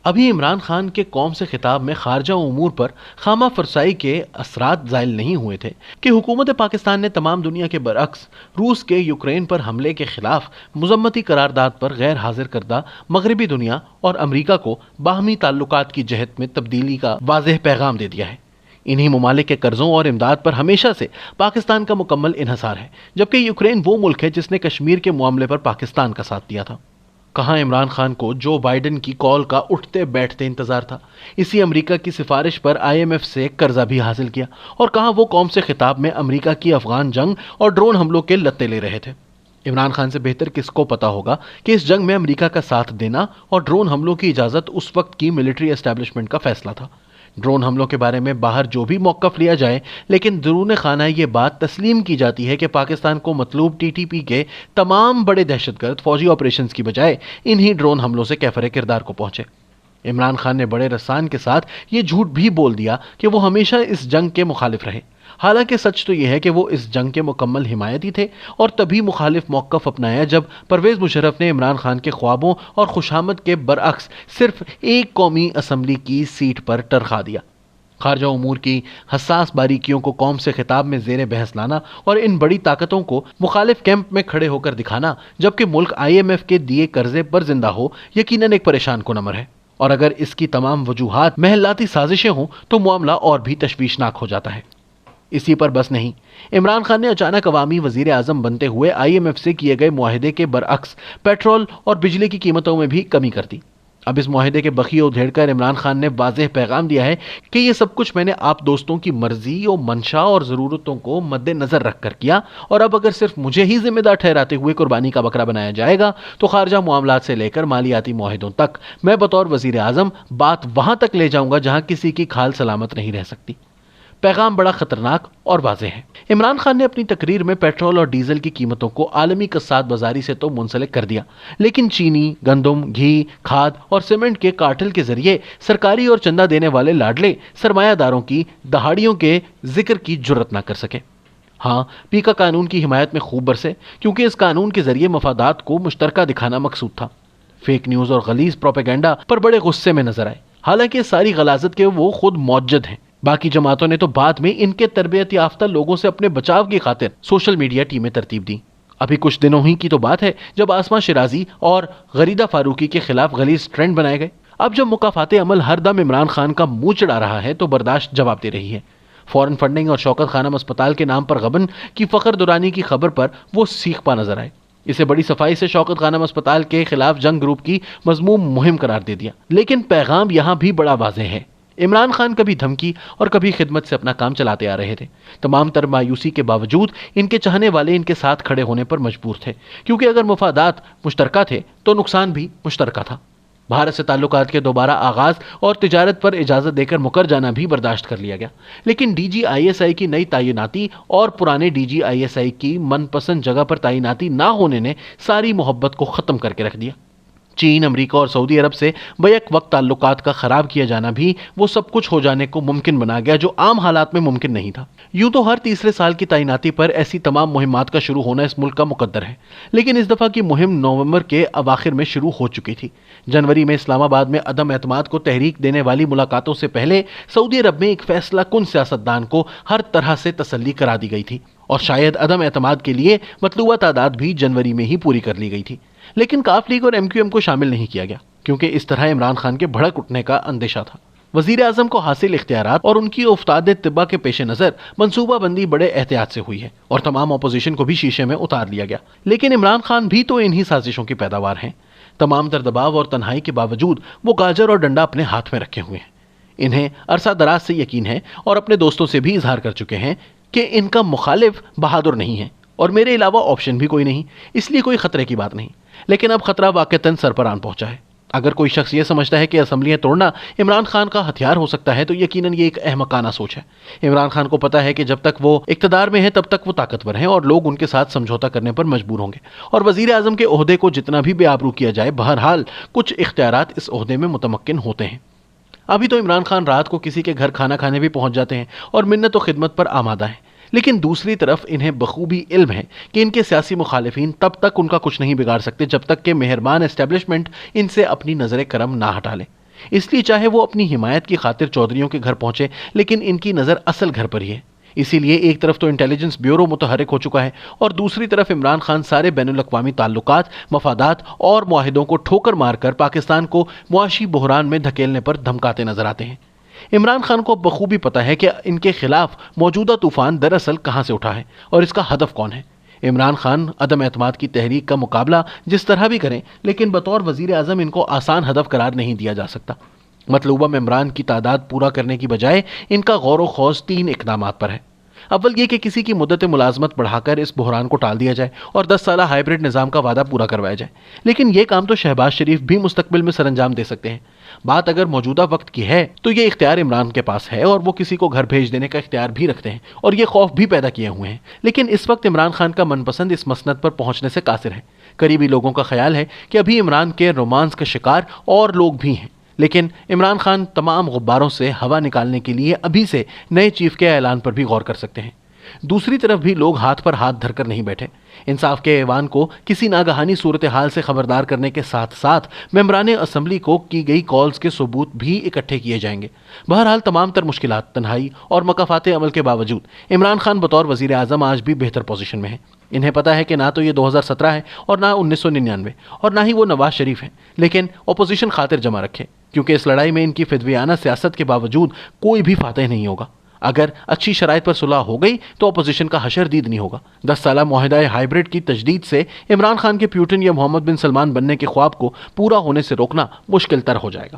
ابھی عمران خان کے قوم سے خطاب میں خارجہ امور پر خامہ فرسائی کے اثرات زائل نہیں ہوئے تھے کہ حکومت پاکستان نے تمام دنیا کے برعکس روس کے یوکرین پر حملے کے خلاف مذمتی قرارداد پر غیر حاضر کردہ مغربی دنیا اور امریکہ کو باہمی تعلقات کی جہت میں تبدیلی کا واضح پیغام دے دیا ہے۔ انہی ممالک کے قرضوں اور امداد پر ہمیشہ سے پاکستان کا مکمل انحصار ہے، جبکہ یوکرین وہ ملک ہے جس نے کشمیر کے معاملے پر پاکستان کا ساتھ دیا تھا۔ کہاں عمران خان کو جو بائیڈن کی کال کا اٹھتے بیٹھتے انتظار تھا، اسی امریکہ کی سفارش پر IMF سے قرضہ بھی حاصل کیا، اور کہاں وہ قوم سے خطاب میں امریکہ کی افغان جنگ اور ڈرون حملوں کے لتے لے رہے تھے۔ عمران خان سے بہتر کس کو پتا ہوگا کہ اس جنگ میں امریکہ کا ساتھ دینا اور ڈرون حملوں کی اجازت اس وقت کی ملٹری اسٹیبلشمنٹ کا فیصلہ تھا۔ ڈرون حملوں کے بارے میں باہر جو بھی موقف لیا جائے، لیکن درون خانہ یہ بات تسلیم کی جاتی ہے کہ پاکستان کو مطلوب TTP کے تمام بڑے دہشت گرد فوجی آپریشنز کی بجائے انہی ڈرون حملوں سے کیفر کردار کو پہنچے۔ عمران خان نے بڑے رسان کے ساتھ یہ جھوٹ بھی بول دیا کہ وہ ہمیشہ اس جنگ کے مخالف رہے، حالانکہ سچ تو یہ ہے کہ وہ اس جنگ کے مکمل حمایتی تھے، اور تبھی مخالف موقف اپنایا جب پرویز مشرف نے عمران خان کے خوابوں اور خوشامد کے برعکس صرف ایک قومی اسمبلی کی سیٹ پر ٹرخا دیا۔ خارجہ امور کی حساس باریکیوں کو قوم سے خطاب میں زیر بحث لانا اور ان بڑی طاقتوں کو مخالف کیمپ میں کھڑے ہو کر دکھانا جبکہ ملک IMF کے دیے قرضے پر زندہ ہو، یقیناً ایک پریشان کن امر ہے، اور اگر اس کی تمام وجوہات محلاتی سازشیں ہوں تو معاملہ اور بھی تشویشناک ہو جاتا ہے۔ اسی پر بس نہیں، عمران خان نے اچانک عوامی وزیر اعظم بنتے ہوئے IMF سے کیے گئے معاہدے کے برعکس پیٹرول اور بجلی کی قیمتوں میں بھی کمی کر دی۔ اب اس معاہدے کے بخیے ادھیڑ کر عمران خان نے واضح پیغام دیا ہے کہ یہ سب کچھ میں نے آپ دوستوں کی مرضی اور منشا اور ضرورتوں کو مد نظر رکھ کر کیا، اور اب اگر صرف مجھے ہی ذمہ دار ٹھہراتے ہوئے قربانی کا بکرا بنایا جائے گا تو خارجہ معاملات سے لے کر مالیاتی معاہدوں تک میں بطور وزیر اعظم بات وہاں تک لے جاؤں گا جہاں کسی کی کھال سلامت نہیں رہ سکتی۔ پیغام بڑا خطرناک اور واضح ہے۔ عمران خان نے اپنی تقریر میں پیٹرول اور ڈیزل کی قیمتوں کو عالمی کساد بازاری سے تو منسلک کر دیا، لیکن چینی، گندم، گھی، کھاد اور سیمنٹ کے کارٹل کے ذریعے سرکاری اور چندہ دینے والے لاڈلے سرمایہ داروں کی دہاڑیوں کے ذکر کی جرت نہ کر سکے۔ ہاں، پیکا قانون کی حمایت میں خوب برسے، کیونکہ اس قانون کے ذریعے مفادات کو مشترکہ دکھانا مقصود تھا۔ فیک نیوز اور غلیظ پروپیگنڈا پر بڑے غصے میں نظر آئے، حالانکہ ساری غلاظت کے وہ خود موجد ہیں۔ باقی جماعتوں نے تو بعد میں ان کے تربیت یافتہ لوگوں سے اپنے بچاؤ کی خاطر سوشل میڈیا ٹیمیں ترتیب دیں۔ ابھی کچھ دنوں ہی کی تو بات ہے جب آسما شیرازی اور غریدہ فاروقی کے خلاف غلیظ ٹرینڈ بنائے گئے۔ اب جب مکافات عمل ہر دم عمران خان کا منہ چڑھا رہا ہے تو برداشت جواب دے رہی ہے۔ فورن فنڈنگ اور شوکت خانم اسپتال کے نام پر غبن کی فخر دورانی کی خبر پر وہ سیخ پا نظر آئے۔ اسے بڑی صفائی سے شوکت خانم اسپتال کے خلاف جنگ گروپ کی مذموم مہم قرار دے دیا، لیکن پیغام یہاں بھی بڑا واضح ہے۔ عمران خان کبھی دھمکی اور کبھی خدمت سے اپنا کام چلاتے آ رہے تھے۔ تمام تر مایوسی کے باوجود ان کے چاہنے والے ان کے ساتھ کھڑے ہونے پر مجبور تھے، کیونکہ اگر مفادات مشترکہ تھے تو نقصان بھی مشترکہ تھا۔ بھارت سے تعلقات کے دوبارہ آغاز اور تجارت پر اجازت دے کر مکر جانا بھی برداشت کر لیا گیا، لیکن DGISI کی نئی تعیناتی اور پرانے DGISI کی من پسند جگہ پر تعیناتی نہ ہونے نے ساری محبت کو ختم کر کے رکھ دیا۔ چین، امریکہ اور سعودی عرب سے بیک وقت تعلقات کا خراب کیا جانا بھی وہ سب کچھ ہو جانے کو ممکن بنا گیا جو عام حالات میں ممکن نہیں تھا۔ یوں تو ہر تیسرے سال کی تعیناتی پر ایسی تمام مہمات کا شروع ہونا اس ملک کا مقدر ہے، لیکن اس دفعہ کی مہم نومبر کے اواخر میں شروع ہو چکی تھی۔ جنوری میں اسلام آباد میں عدم اعتماد کو تحریک دینے والی ملاقاتوں سے پہلے سعودی عرب میں ایک فیصلہ کن سیاستدان کو ہر طرح سے تسلی کرا دی گئی تھی، اور شاید عدم اعتماد کے لیے مطلوبہ تعداد بھی جنوری میں ہی پوری کر لی گئی تھی، لیکن کاف لیگ اور MQM کو شامل نہیں کیا گیا، کیونکہ اس طرح عمران خان کے بھڑک اٹھنے کا اندیشہ تھا۔ وزیر اعظم کو حاصل اختیارات اور ان کی افتاد طبع کے پیش نظر منصوبہ بندی بڑے احتیاط سے ہوئی ہے، اور تمام اپوزیشن کو بھی شیشے میں اتار لیا گیا، لیکن عمران خان بھی تو انہی سازشوں کی پیداوار ہیں۔ تمام تر دباؤ اور تنہائی کے باوجود وہ گاجر اور ڈنڈا اپنے ہاتھ میں رکھے ہوئے ہیں۔ انہیں عرصہ دراز سے یقین ہے اور اپنے دوستوں سے بھی اظہار کر چکے ہیں کہ ان کا مخالف بہادر نہیں ہے، اور میرے علاوہ آپشن بھی کوئی نہیں، اس لیے کوئی خطرے کی بات نہیں۔ لیکن اب خطرہ واقعتاً سر پر آن پہنچا ہے۔ اگر کوئی شخص یہ سمجھتا ہے کہ اسمبلیاں توڑنا عمران خان کا ہتھیار ہو سکتا ہے تو یقیناً یہ ایک احمقانہ سوچ ہے۔ عمران خان کو پتا ہے کہ جب تک وہ اقتدار میں ہیں تب تک وہ طاقتور ہیں اور لوگ ان کے ساتھ سمجھوتا کرنے پر مجبور ہوں گے، اور وزیر اعظم کے عہدے کو جتنا بھی بے آبرو کیا جائے، بہرحال کچھ اختیارات اس عہدے میں متمکن ہوتے ہیں۔ ابھی تو عمران خان رات کو کسی کے گھر کھانا کھانے بھی پہنچ جاتے ہیں اور منت و خدمت پر آمادہ ہیں، لیکن دوسری طرف انہیں بخوبی علم ہے کہ ان کے سیاسی مخالفین تب تک ان کا کچھ نہیں بگاڑ سکتے جب تک کہ مہربان اسٹیبلشمنٹ ان سے اپنی نظر کرم نہ ہٹا لے۔ اس لیے چاہے وہ اپنی حمایت کی خاطر چودھریوں کے گھر پہنچے، لیکن ان کی نظر اصل گھر پر ہی ہے۔ اسی لیے ایک طرف تو انٹیلیجنس بیورو متحرک ہو چکا ہے اور دوسری طرف عمران خان سارے بین الاقوامی تعلقات، مفادات اور معاہدوں کو ٹھوکر مار کر پاکستان کو معاشی بحران میں دھکیلنے پر دھمکاتے نظر آتے ہیں۔ عمران خان کو بخوبی پتہ ہے کہ ان کے خلاف موجودہ طوفان دراصل کہاں سے اٹھا ہے اور اس کا ہدف کون ہے۔ عمران خان عدم اعتماد کی تحریک کا مقابلہ جس طرح بھی کریں، لیکن بطور وزیر اعظم ان کو آسان ہدف قرار نہیں دیا جا سکتا۔ مطلوبہ ممبران کی تعداد پورا کرنے کی بجائے ان کا غور و خوض 3 اقدامات پر ہے۔ اول یہ کہ کسی کی مدت ملازمت بڑھا کر اس بحران کو ٹال دیا جائے اور 10 سالہ ہائیبرڈ نظام کا وعدہ پورا کروایا جائے، لیکن یہ کام تو شہباز شریف بھی مستقبل میں سر انجام دے سکتے ہیں۔ بات اگر موجودہ وقت کی ہے تو یہ اختیار عمران کے پاس ہے اور وہ کسی کو گھر بھیج دینے کا اختیار بھی رکھتے ہیں اور یہ خوف بھی پیدا کیے ہوئے ہیں، لیکن اس وقت عمران خان کا من پسند اس مسند پر پہنچنے سے قاصر ہے۔ قریبی لوگوں کا خیال ہے کہ ابھی عمران کے رومانس کا شکار اور لوگ بھی ہیں، لیکن عمران خان تمام غباروں سے ہوا نکالنے کے لیے ابھی سے نئے چیف کے اعلان پر بھی غور کر سکتے ہیں۔ دوسری طرف بھی لوگ ہاتھ پر ہاتھ دھر کر نہیں بیٹھے۔ انصاف کے ایوان کو کسی ناگہانی صورتحال سے خبردار کرنے کے ساتھ ساتھ ممبران اسمبلی کو کی گئی کالز کے ثبوت بھی اکٹھے کیے جائیں گے۔ بہرحال تمام تر مشکلات، تنہائی اور مکافات عمل کے باوجود عمران خان بطور وزیر اعظم آج بھی بہتر پوزیشن میں ہیں۔ انہیں پتہ ہے کہ نہ تو یہ 2017 ہے اور نہ 1999 اور نہ ہی وہ نواز شریف ہیں، لیکن اپوزیشن خاطر جمع رکھے، کیونکہ اس لڑائی میں ان کی فدویانہ سیاست کے باوجود کوئی بھی فاتح نہیں ہوگا۔ اگر اچھی شرائط پر صلح ہو گئی تو اپوزیشن کا حشر دید نہیں ہوگا۔ 10 سالہ معاہدہ ہائیبرڈ کی تجدید سے عمران خان کے پیوٹن یا محمد بن سلمان بننے کے خواب کو پورا ہونے سے روکنا مشکل تر ہو جائے گا۔